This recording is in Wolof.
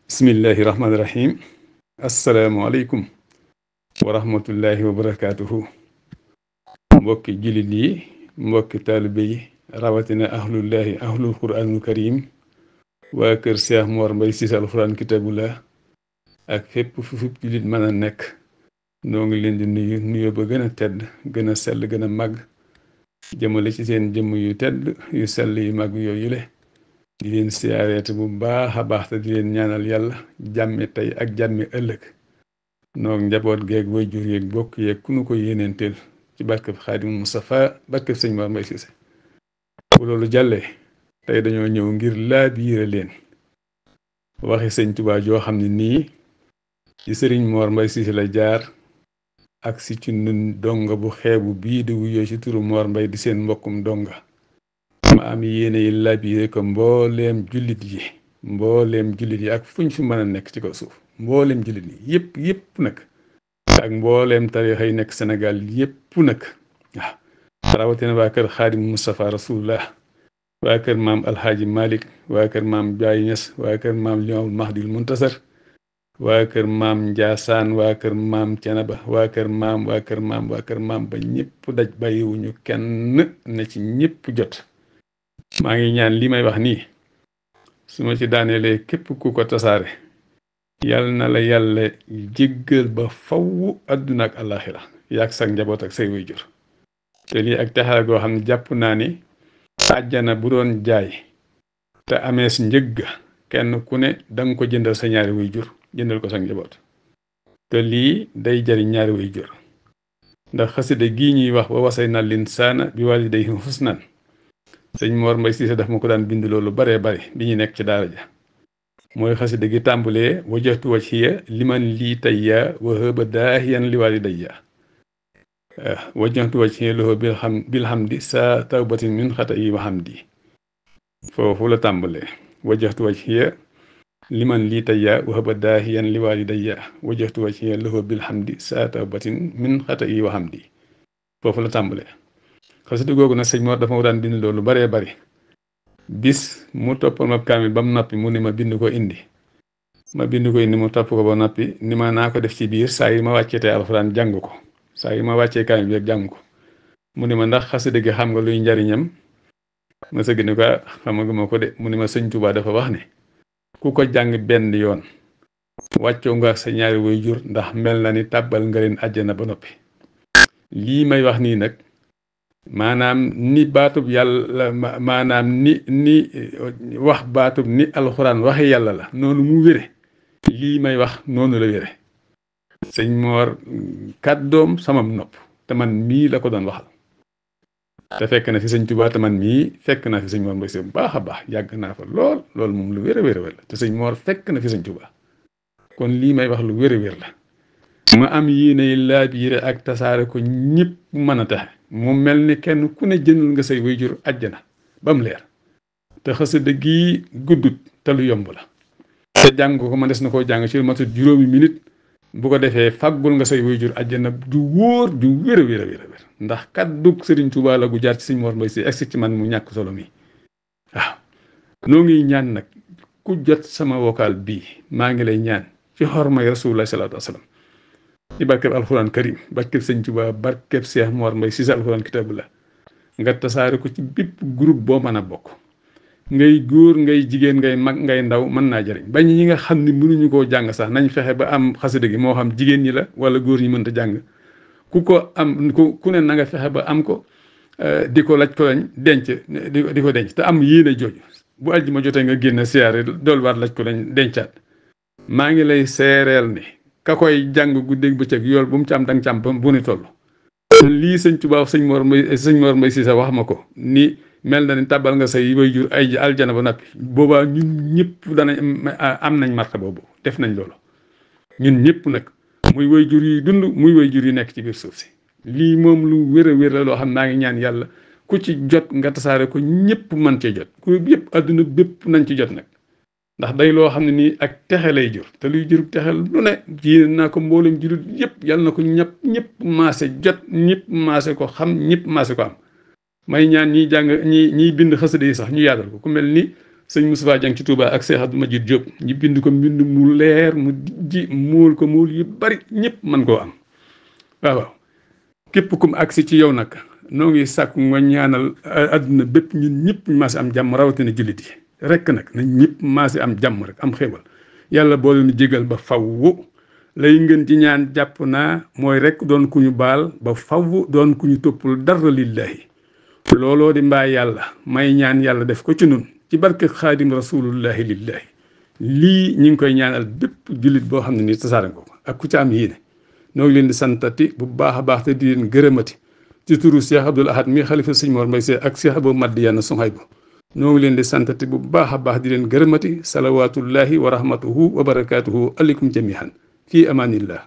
bismillahi rahmaani rahim asalaamualeykum wa rahmatullahi wa barakaatuhu mbokki jullit yi mbokki taalibe yi rawatina ahlullahi ahlul quraanul karim waa kër Cheikh Mor Mbaye Cissé alxuraan kitabullah ak fépp fu jullit mën a nekk noo ngi leen di nuyu nuyoo ba gën a tedd gën a sell gën a màgg jëmale ci seen jëmm yu tedd yu sell yu màgg yooyu le di leen siyaareete bu baax a baax te di leen ñaanal yàlla jàmme tey ak jàmme ëllëg noog njaboot geeg waajur yeeg bokk yeeg ku nu ko yéeneenteel ci barkeb Xaadimu Mustafaa barkeb sëñ Mor Mbaye Cissé bu loolu jàllee tey dañoo ñëw ngir laa biire leen waxi sëñ Tuubaa joo xam ne nii ci sëriñ Mor Mbaye Cissé la jaar ak si ci nun donga bu xeebu bii di wuyoo ci turu Mor Mbaye di seen mbokkum donga ma am yéene yi labiré ko mbooleem jullit yi ak fuñ fi mën a nekk ci kaw suuf mbooleem jullit yi yépp nag ak mbooleem tarixa yi nekk Sénégal yépp nag waaw rawatina waa kër Xaadimu Mustafaa Rasulullah waa kër maam Alxaaji Malik waa kër maam Baay Ñas waa kër maam Limaamul Mahdil Muntasar waa kër maam Njaasaan waa kër maam Cenaba waa kër maam ba ñépp daj bàyyiwuñu kenn na ci ñépp jot maa ngi ñaan li may wax nii su ma ci daaneelee képp ku ko tasaare yàlla na la yàlla jéggal ba faw àdduna ak àllaaxira yaag sa njaboot ak say waajur te lii ak texaar goo xam ne jàpp naa ni àjjana bu doon jaay te amees njëgg kenn ku ne danga ko jëndal sa ñaari waajur jëndal ko sa njaboot te lii day jariñ ñaari waajur ndax xasida gii ñuy wax wa wasayna linsaana bi waalidayhi husnan sëñ Mor Mbaye Cissé daf ma ko daan bind loolu baree bare bi ñu nekk ci daara ja mooy xasida gi tàmbulee wajjahtu wajhiya liman lii tayya wa haba daahiyan li walidayya wajjahtu wajhiya lahu bilhamdi sa tawbatin min xata'i wa hamdi foofu la tàmbulee wajjahtu wajhiya liman lii tayya wa haba daahiyan li walidayya wajjahtu wajhiya lahu bilhamdi sa tawbatin min xata'i wa hamdi foofu la tàmbulee xasida googu nag sëñ Mor dafa ma daan bind loolu baree bari bis mu toppal ma kaamil ba mu noppi mu ni ma bind ko indi mu topp ko ba noppi ni ma naa ko def ci biir saa yi ma wàccee tey alxuraan jàng ko saa yi ma wàccee kaamil bi rek jàng ko mu ni ma ndax xasida gi xam nga luy njariñam ma sëgg ni ko xamaguma ko de mu ni ma sëñ Tuubaa dafa wax ne ku ko jàng benn yoon wàccoo nga ak sa ñaari waajur ndax mel na ni tàbbal nga leen àjjana ba noppi lii may wax nii nag maanaam ni baatub yàlla maanaam ni wax baatub ni alxuraan waxe yàlla la noonu mu wére lii may wax noonu la wére sëñ Mor kàddoom samam nopp te man mii la ko doon waxal te fekk na fi sëñ Tuubaa te man mii fekk naa fi sëñ Mor Mbaye Cissé bu baax a baax yàgg naa fa loolu moom lu wér la te sëñ Mor fekk na fi sëñ Tuubaa kon lii may wax lu wér la ma am yéene laabiire ak tasaare ko ñëpp mën a taxe mu mel ni kenn ku ne jëndal nga say waajur àjjana ba mu leer te xasida gi guddut te lu yomb la te jàng ko ma des na koo jàng ci lu matut juróomi minute bu ko defee fàggul nga say waajur àjjana du wóor du wér ndax kàddug Sëriñ Tuubaa la gu jaar ci sëñ Mor Mbaye Cissé egsi ci man mu ñàkk solo mi waaw noo ngi ñaan nag ku jot sama vocal bii maa ngi lay ñaan ci xormay Rasulullah sallallahu alayhi wa sallam ci barkeb alxuraan karim barkeb sëñ Tuubaa barkeb Cheikh Mor Mbaye Cissé alxuraan kitabullah nga tasaare ko ci bépp groupe boo mën a bokk ngay góor ngay jigéen ngay mag ngay ndaw mën naa jëriñ bañ ñi nga xam ne mënuñu koo jàng sax nañ fexe ba am xasida gi moo xam jigéen ñi la wala góor ñi mënta jàng ku ko am ku ne na nga fexe ba am ko di ko laj ko lañ denc di ko denc te am yéene jooju bu aljuma jotee nga génn siyaare dool waat laj ko lañ dencaat maa ngi lay seereel ni ka koy jàng guddeeg bëccëg yool bu mu ci am danga ci am bu ni toll lii sëñ Tuubaa sëñ Mor Mbaye Cissé wax ma ko ni mel na ni tàbbal nga say waajur ay aljana ba nappi boobaa ñun ñëpp danañ am nañ marta boobu def nañ loolu ñun ñëpp nag muy waajur yi dund muy waajur yi nekk ci biir suuf si lii moom lu wér la loo xam naa ngi ñaan yàlla ku ci jot nga tasaare ko ñëpp mën cee jot ku yëpp àdduna bépp nañ ci jot nag ndax day loo xam ne nii ak texe lay jur te luy jur texe lu ne ji naa ko mboolem jullit yëpp yàlla na ko ñëpp maase jot ñëpp maase ko xam ñëpp maase ko am may ñaan ñiy jàng ñiy bind xasida yi sax ñu yaatal ko ku mel ni sëñ Moustapha Dieng ci Touba ak Cheikh Abdou Majid Diop ñu bind ko mbind mu leer mu dijji muul ko muul yu bari ñëpp mën koo am waaw képp kum agsi ci yow nag noo ngi sàkku nga ñaanal àdduna bépp ñun ñëpp ñu maase am jàmm rawatina jullit yi rekk nag nañ ñëpp maase am jàmm rek am xéwal yàlla boole nu jégal ba faww lay ngeen ci ñaan jàpp naa mooy rek doon ku ñu baal ba faww doon ku ñu toppul dara lillahi looloo di mbaa yàlla may ñaan yàlla def ko ci nun ci barke xaadim rasulullahi lillahi lii ñi ngi koy ñaanal bépp jullit boo xam ne ni tasaare ko ak ku ci am yéene noo ngi leen di santati bu baax a baax te di leen gërëmati ci turu Cheikh Abdoul Ahad mi xalifa sëñ Mor Mbay Seye ak Cheikh Abou Madiyana Sohaybu noo ngi leen di santati bu baax a baax di leen gërëmati salawaatullahi wa rahmatuhu wa barakaatuhu aleykum jamihan fii amaanillah